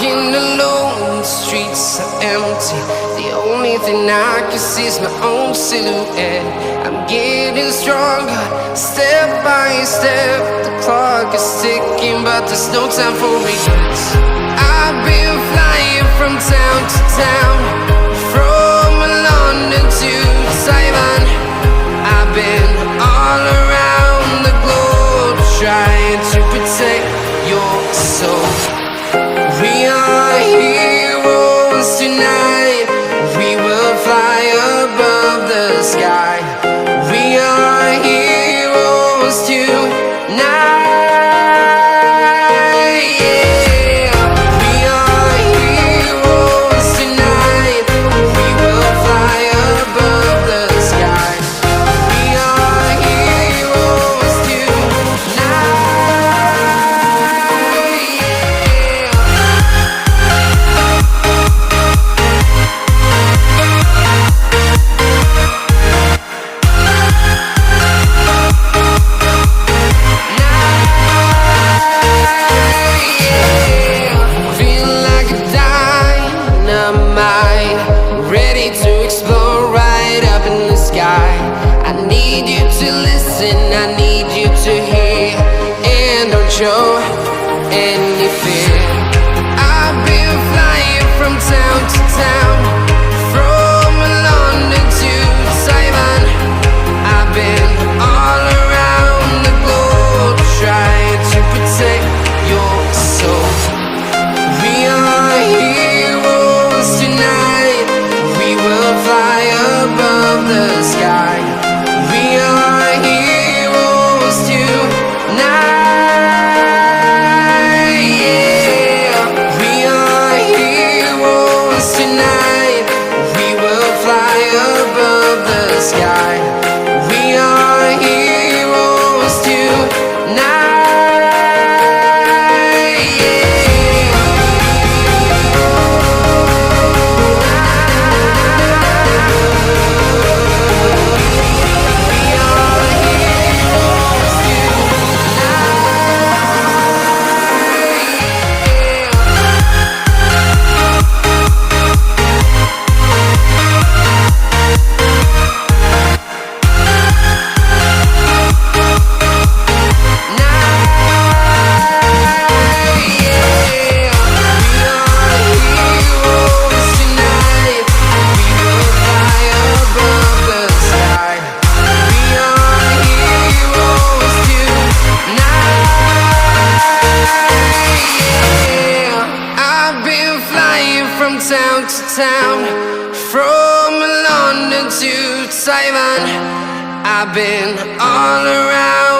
walking alone, the streets are empty. The only thing I can see is my own silhouette. I'm getting stronger, step by step. The clock is ticking, but there's no time for regrets. I've been flying from town to town, from London to Taiwan. I've been all around the globe, trying to protect your soul. We are heroes tonight. We will fly above the sky. We are heroes tonight. Yeah. We are heroes tonight. We will fly above the sky. We are heroes tonight. Ready to explore right up in the sky. I need you to listen, I need you to hear, and don't show any fear. I've been flying from town to town, from London to Taiwan. I've been all around the globe, trying to protect your soul. We are heroes tonight. We will fly above the sky. We are heroes tonight. Yeah. We are heroes tonight. We will fly above the sky. We are heroes tonight. From town to town, from London to Taiwan, I've been all around.